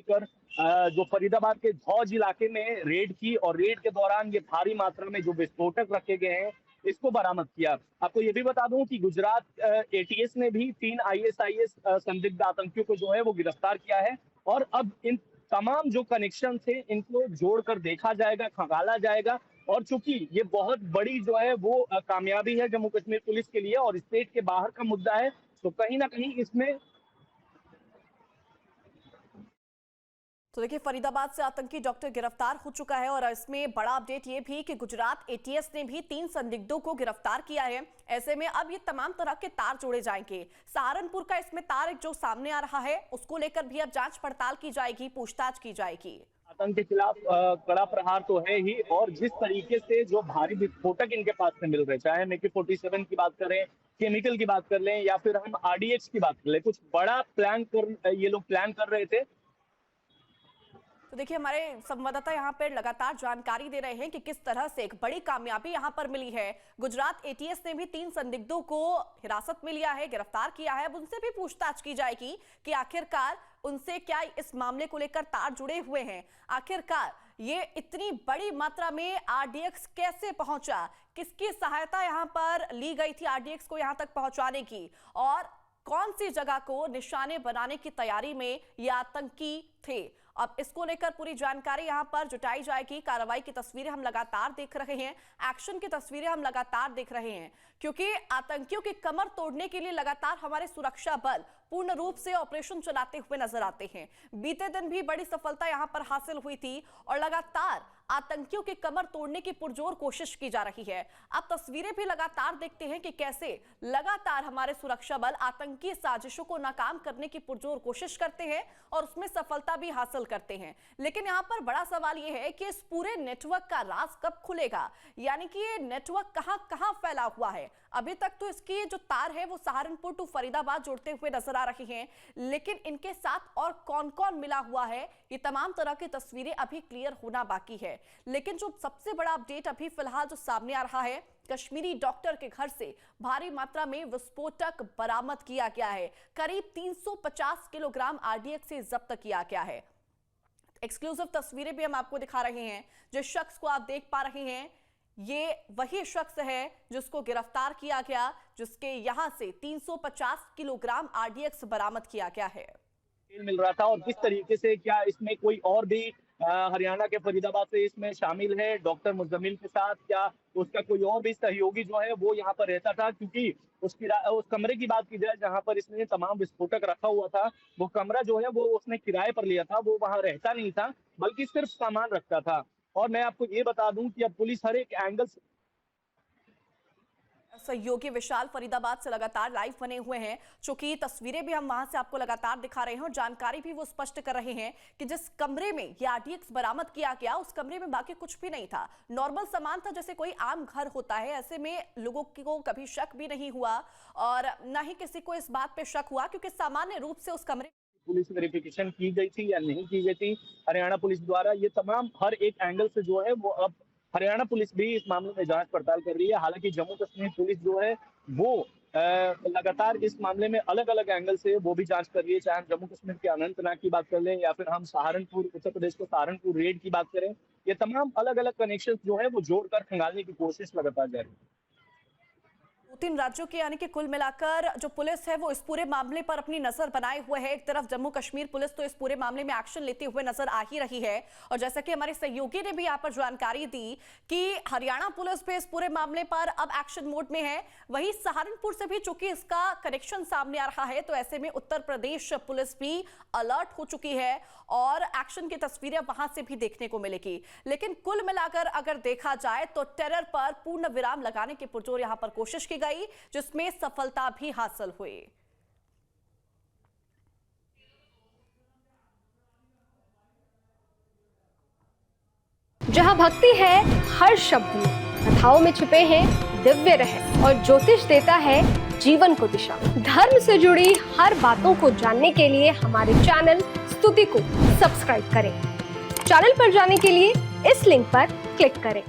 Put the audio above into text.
मिलकर जो फरीदाबाद के झौज इलाके में रेड की और रेड के दौरान ये भारी मात्रा में जो विस्फोटक रखे गए हैं इसको बरामद किया। आपको ये भी बता दूं कि गुजरात एटीएस ने भी 3 आईएसआईएस संदिग्ध आतंकियों को जो है वो गिरफ्तार किया है और अब इन तमाम जो कनेक्शन थे इनको जोड़कर देखा जाएगा, खंगाला जाएगा। और चूंकि ये बहुत बड़ी जो है वो कामयाबी है जम्मू कश्मीर पुलिस के लिए और स्टेट के बाहर का मुद्दा है, तो कहीं ना कहीं इसमें तो देखिए, फरीदाबाद से आतंकी डॉक्टर गिरफ्तार हो चुका है और इसमें बड़ा अपडेट ये भी कि गुजरात एटीएस ने भी 3 संदिग्धों को गिरफ्तार किया है। ऐसे में अब ये तमाम तरह के तार जोड़े जाएंगे। सहारनपुर का इसमें तार जो सामने आ रहा है उसको लेकर भी अब जांच पड़ताल की जाएगी, पूछताछ की जाएगी। आतंक के खिलाफ कड़ा प्रहार तो है ही और जिस तरीके से जो भारी विस्फोटक इनके पास से मिल रहे, चाहे हम AK-47 की बात करें, केमिकल की बात कर लें या फिर हम RDX की बात कर लें, कुछ बड़ा ये लोग प्लान कर रहे थे। तो देखिए, हमारे संवाददाता यहाँ पर लगातार जानकारी दे रहे हैं कि किस तरह से एक बड़ी कामयाबी यहाँ पर मिली है। गुजरात एटीएस ने भी 3 संदिग्धों को हिरासत में लिया है, गिरफ्तार किया है। अब उनसे भी पूछताछ की जाएगी कि आखिरकार उनसे क्या इस मामले को लेकर तार जुड़े हुए हैं। आखिरकार ये इतनी बड़ी मात्रा में RDX कैसे पहुंचा, किसकी सहायता यहाँ पर ली गई थी RDX को यहाँ तक पहुंचाने की, और कौन सी जगह को निशाने बनाने की तैयारी में ये आतंकी थे। अब इसको लेकर पूरी जानकारी यहां पर जुटाई जाएगी। कार्रवाई की तस्वीरें हम लगातार देख रहे हैं, एक्शन की तस्वीरें हम लगातार देख रहे हैं, क्योंकि आतंकियों की कमर तोड़ने के लिए लगातार हमारे सुरक्षा बल पूर्ण रूप से ऑपरेशन चलाते हुए नजर आते हैं। बीते दिन भी बड़ी सफलता यहां पर हासिल हुई थी और लगातार आतंकियों की कमर तोड़ने की पुरजोर कोशिश की जा रही है। अब तस्वीरें भी लगातार देखते हैं कि कैसे लगातार हमारे सुरक्षा बल आतंकी साजिशों को नाकाम करने की पुरजोर कोशिश करते हैं और उसमें सफलता भी हासिल करते हैं। लेकिन यहां पर बड़ा सवाल यह है कि इस पूरे नेटवर्क का राज कब खुलेगा, यानी कि ये नेटवर्क कहां कहां फैला हुआ है। अभी तक तो इसकी जो तार है वो सहारनपुर टू फरीदाबाद जोड़ते हुए नजर आ रही हैं, लेकिन इनके साथ और कौन कौन मिला हुआ है ये तमाम तरह की तस्वीरें अभी क्लियर होना बाकी है। लेकिन जो सबसे बड़ा अपडेट अभी फिलहाल जो सामने आ रहा है, कश्मीरी डॉक्टर के घर से भारी मात्रा में विस्फोटक बरामद किया गया है। करीब 350 किलोग्राम RDX से जब्त किया गया है। एक्सक्लूसिव तस्वीरें भी हम आपको दिखा रहे हैं। जिस शख्स को आप देख पा रहे हैं ये वही शख्स है जिसको गिरफ्तार किया गया, जिसके यहां से 350 किलोग्राम RDX बरामद किया गया है। मिल रहा था और किस तरीके से, क्या इसमें कोई और भी हरियाणा के फरीदाबाद से इसमें शामिल है डॉक्टर मुजम्मिल के साथ, क्या उसका कोई और भी सहयोगी जो है वो यहाँ पर रहता था, क्योंकि उस कमरे की बात की जाए जहाँ पर इसने तमाम विस्फोटक रखा हुआ था, वो कमरा जो है वो उसने किराए पर लिया था, वो वहां रहता नहीं था बल्कि सिर्फ सामान रखता था। और मैं आपको ये बता दूं कि अब पुलिस हर एक एंगल से सहयोगी विशाल फरीदाबाद से लगातार लाइव बने हुए हैं, चूंकि तस्वीरें भी हम वहां से आपको लगातार दिखा रहे हैं और जानकारी भी वो स्पष्ट कर रहे हैं कि जिस कमरे में ये RDX बरामद किया गया उस कमरे में बाकी कुछ भी नहीं था, नॉर्मल सामान था जैसे कोई आम घर होता है। ऐसे में लोगों को कभी शक भी नहीं हुआ और न ही किसी को इस बात पे शक हुआ, क्योंकि सामान्य रूप से उस कमरे पुलिस वेरिफिकेशन की गई थी या नहीं की गई थी हरियाणा पुलिस द्वारा, ये तमाम हर एक एंगल से जो है वो अब हरियाणा पुलिस भी इस मामले में जांच पड़ताल कर रही है। हालांकि जम्मू कश्मीर पुलिस जो है वो लगातार इस मामले में अलग अलग एंगल से वो भी जांच कर रही है, चाहे हम जम्मू कश्मीर के अनंतनाग की बात कर लें या फिर हम सहारनपुर, उत्तर प्रदेश को सहारनपुर रेड की बात करें, ये तमाम अलग अलग कनेक्शन जो है वो जोड़कर खंगालने की कोशिश लगातार जारी है। 2-3 राज्यों के यानी कि कुल मिलाकर जो पुलिस है वो इस पूरे मामले पर अपनी नजर बनाए हुए है। एक तरफ जम्मू कश्मीर पुलिस तो इस पूरे मामले में एक्शन लेते हुए नजर आ ही रही है और जैसा कि हमारे सहयोगी ने भी यहाँ पर जानकारी दी कि हरियाणा पुलिस भी इस पूरे मामले पर अब एक्शन मोड में है। वहीं सहारनपुर से भी चूंकि इसका कनेक्शन सामने आ रहा है तो ऐसे में उत्तर प्रदेश पुलिस भी अलर्ट हो चुकी है और एक्शन की तस्वीरें वहां से भी देखने को मिलेगी। लेकिन कुल मिलाकर अगर देखा जाए तो टेरर पर पूर्ण विराम लगाने की पुरजोर यहां पर कोशिश की गई, जिसमें सफलता भी हासिल हुई। जहां भक्ति है हर शब्द में, कथाओं में छुपे हैं दिव्य रहस्य और ज्योतिष देता है जीवन को दिशा। धर्म से जुड़ी हर बातों को जानने के लिए हमारे चैनल स्तुति को सब्सक्राइब करें। चैनल पर जाने के लिए इस लिंक पर क्लिक करें।